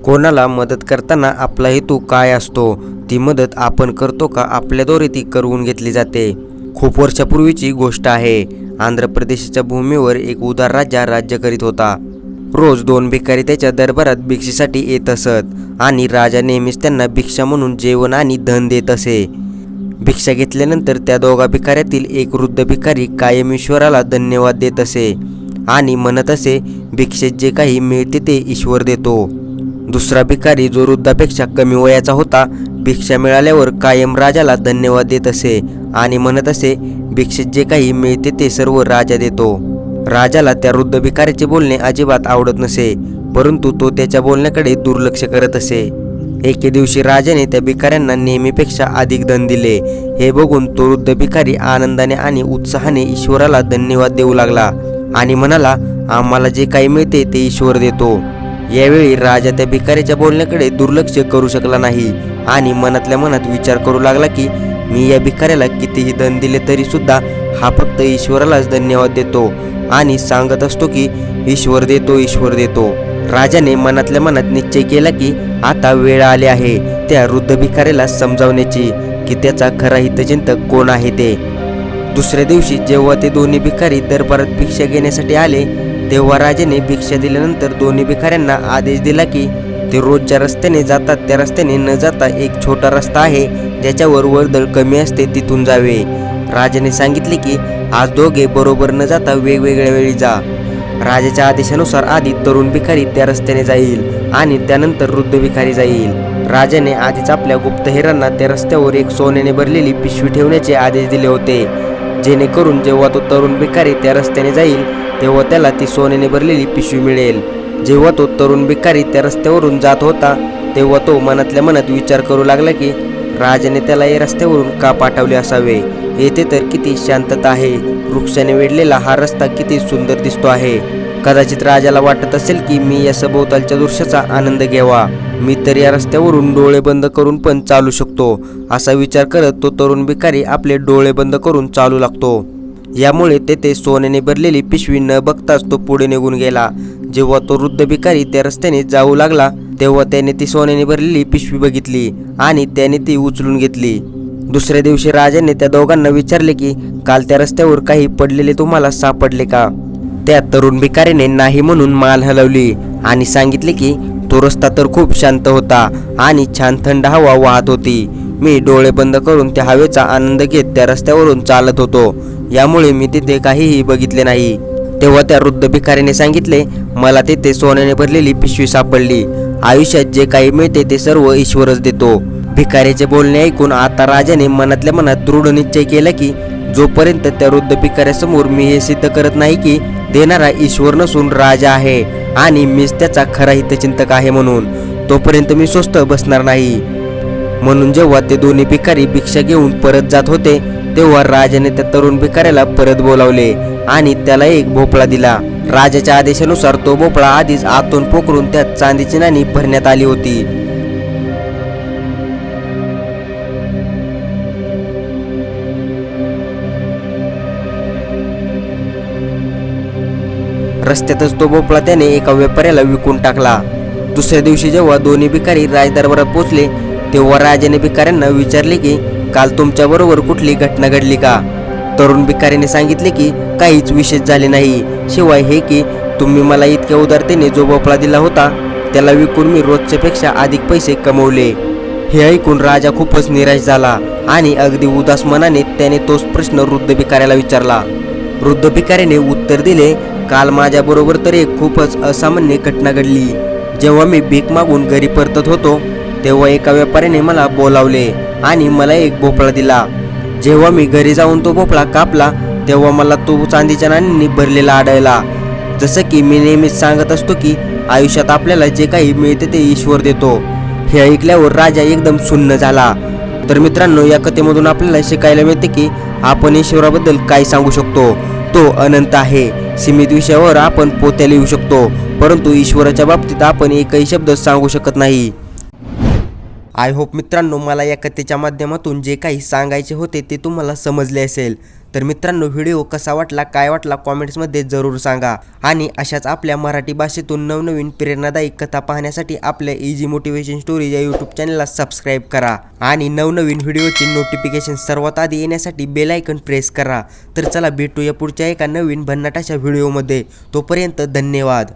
कोणाला मदत करताना आपला हेतू काय असतो, ती मदत आपण करतो का आपल्याद्वारे ती करून घेतली जाते। खूप वर्षापूर्वीची गोष्ट आहे। आंध्र प्रदेशच्या भूमीवर एक उदार राजा राज्य करीत होता। रोज दोन भिकारी त्याच्या दरबारात भिक्षेसाठी येत असत आणि राजा नेहमीच त्यांना भिक्षा म्हणून जेवण आणि धन देत असे। भिक्षा घेतल्यानंतर त्या दोघा भिकाऱ्यातील एक वृद्ध भिकारी कायम ईश्वराला धन्यवाद देत असे आणि म्हणत असे, भिक्षेत जे काही मिळते ते ईश्वर देतो। दुसरा भिकारी जो वृद्धापेक्षा कमी वयाचा होता, भिक्षा मिळाल्यावर कायम राजाला धन्यवाद देत असे आणि म्हणत असे, भिक्षेत जे काही मिळते ते सर्व राजा देतो। राजाला त्या वृद्ध भिकाऱ्याचे बोलणे अजिबात आवडत नसे, परंतु तो त्याच्या बोलण्याकडे दुर्लक्ष करत असे। एके दिवशी राजाने त्या भिकाऱ्यांना नेहमीपेक्षा अधिक धन दिले। हे बघून तो वृद्ध भिकारी आनंदाने आणि उत्साहाने ईश्वराला धन्यवाद देऊ लागला आणि म्हणाला, आम्हाला जे काही मिळते ते ईश्वर देतो। यावेळी राजा त्या भिकाऱ्याच्या बोलण्याकडे दुर्लक्ष करू शकला नाही आणि मनातल्या मनात विचार करू लागला की मी या भिकाऱ्याला कितीही धन दिले तरी सुद्धा हा फक्त ईश्वरालाच धन्यवाद देतो आणि सांगत असतो की ईश्वर देतो, ईश्वर देतो। राजाने मनातल्या मनात निश्चय केला की आता वेळ आली आहे त्या वृद्ध भिकाऱ्याला समजावण्याची की त्याचा खरा हितचिंतक कोण आहे ते। दुसऱ्या दिवशी जेव्हा ते दोन्ही भिकारी दरबारात भिक्षा घेण्यासाठी आले, तेव्हा राजाने भिक्षा दिल्यानंतर दोन्ही भिकाऱ्यांना आदेश दिला की ते रोजच्या रस्त्याने जातात त्या रस्त्याने न जाता एक छोटा रस्ता आहे ज्याच्यावर वर्दळ कमी असते तिथून जावे। राजाने सांगितले की आज दोघे बरोबर न जाता वेगवेगळ्या वेळी जा। राजाच्या आदेशानुसार आधी तरुण भिकारी त्या रस्त्याने जाईल आणि त्यानंतर वृद्ध भिकारी जाईल। राजाने आधीच आपल्या गुप्तहेरांना त्या रस्त्यावर एक सोन्याने भरलेली पिशवी ठेवण्याचे आदेश दिले होते, जेणेकरून जेव्हा तो तरुण भिकारी त्या रस्त्याने जाईल तेव्हा त्याला ती सोन्याने भरलेली पिशवी मिळेल। जेव्हा तो तरुण भिकारी त्या रस्त्यावरून जात होता तेव्हा तो मनातल्या मनात विचार करू लागला की राजाने त्याला या रस्त्यावरून का पाठवले असावे। येथे तर किती शांतता आहे, वृक्षाने वेढलेला हा रस्ता किती सुंदर दिसतो आहे। कदाचित राजाला वाटत असेल की मी या सभोवतालच्या दृश्याचा आनंद घ्यावा, मी तर या रस्त्यावरून डोळे बंद करून पण चालू शकतो, असा विचार करत तो तरुण भिकारी आपले डोळे बंद करून चालू लागतो। यामुळे तेथे सोन्याने भरलेली पिशवी न बघताच तो पुढे निघून गेला। जेव्हा तो वृद्ध भिकारी त्या रस्त्याने जाऊ लागला तेव्हा त्याने ती सोन्याने भरलेली पिशवी बघितली आणि त्याने ती उचलून घेतली। दुसऱ्या दिवशी राजाने त्या दोघांना विचारले की काल त्या रस्त्यावर काही पडलेले तुम्हाला सापडले का। त्या तरुण भिकारीने नाही म्हणून मान हलवली आणि सांगितले की तो रस्ता तर खूप शांत होता आणि छान थंड हवा वाहत होती। मी डोळे बंद करून त्या हवेचा आनंद घेत त्या रस्त्यावरून चालत होतो, यामुळे मी तिथे काहीही बघितले नाही। तेव्हा त्या वृद्ध भिकारीने सांगितले, मला तिथे सोन्याने भरलेली पिशवी सापडली। आयुष्यात जे काही मिळते ते सर्व ईश्वरच देतो। भिकाऱ्याचे बोलणे ऐकून आता राजाने मनातल्या मनात दृढ निश्चय केला की जोपर्यंत त्या वृद्ध भिकाऱ्यासमोर मी हे सिद्ध करत नाही की देणारा ईश्वर नसून राजा आहे आणि मीच त्याचा खरा हितचिंतक आहे म्हणून, तोपर्यंत मी स्वस्थ बसणार नाही। म्हणून जेव्हा ते दोन्ही भिकारी भिक्षा घेऊन परत जात होते तेव्हा राजाने त्या तरुण भिकाऱ्याला परत बोलावले आणि त्याला एक भोपळा दिला। राजाच्या आदेशानुसार तो भोपळा आधीच आतून पोखरून त्यात चांदीची नाणी भरण्यात आली होती। रस्त्यातच तो भोपळा त्याने एका व्यापाऱ्याला विकून टाकला। दुसऱ्या दिवशी जेव्हा दोन्ही भिकारी राजदरबारात पोहोचले तेव्हा राजाने भिकाऱ्यांना विचारले की काल तुमच्या बरोबर कुठली घटना घडली का। तरुण भिकारीने सांगितले की काहीच विशेष झाले नाही, शिवाय हे की तुम्ही मला इतक्या उदारतेने जो भोपळा दिला होता त्याला विकून मी रोजच्यापेक्षा अधिक पैसे कमवले। हे ऐकून राजा खूपच निराश झाला आणि अगदी उदास मनाने त्याने तोच प्रश्न वृद्ध भिकाऱ्याला विचारला। वृद्ध भिकाऱ्याने उत्तर दिले, काल माझ्याबरोबर तर एक खूपच असामान्य घटना घडली। जेव्हा मी भीक मागून घरी परतत होतो तेव्हा एका व्यापाऱ्याने मला बोलावले आणि मला एक भोपळा दिला। जेव्हा मी घरी जाऊन तो भोपळा कापला तेव्हा मला तो चांदीच्या नाण्यांनी भरलेला आढळला। जसं की मी नेहमीच सांगत असतो की आयुष्यात आपल्याला जे काही मिळते ते ईश्वर देतो। हे ऐकल्यावर राजा एकदम सुन्न झाला। तर मित्रांनो, या कथेमधून आपल्याला शिकायला मिळते की आपण ईश्वराबद्दल काय सांगू शकतो, तो अनंत आहे। सीमित विषयावर आपण पोथ्या लिहू शकतो, परंतु ईश्वराच्या बाबतीत आपण एकही शब्द सांगू शकत नाही। आय होप मित्रांनो, मला या कथेच्या माध्यमातून जे काही सांगायचे होते ते तुम्हाला समजले असेल। तर मित्रांनो, व्हिडिओ कसा वाटला, काय वाटला कॉमेंट्समध्ये जरूर सांगा. आणि अशाच आपल्या मराठी भाषेतून नवनवीन प्रेरणादायी कथा पाहण्यासाठी आपल्या इझी मोटिवेशन स्टोरीज या यूट्यूब चॅनलला सबस्क्राईब करा. आणि नवनवीन व्हिडिओची नोटिफिकेशन सर्वात आधी येण्यासाठी बेल आयकॉन प्रेस करा. तर चला भेटूया पुढच्या एका नवीन भन्नाट अशा व्हिडिओमध्ये. तोपर्यंत धन्यवाद.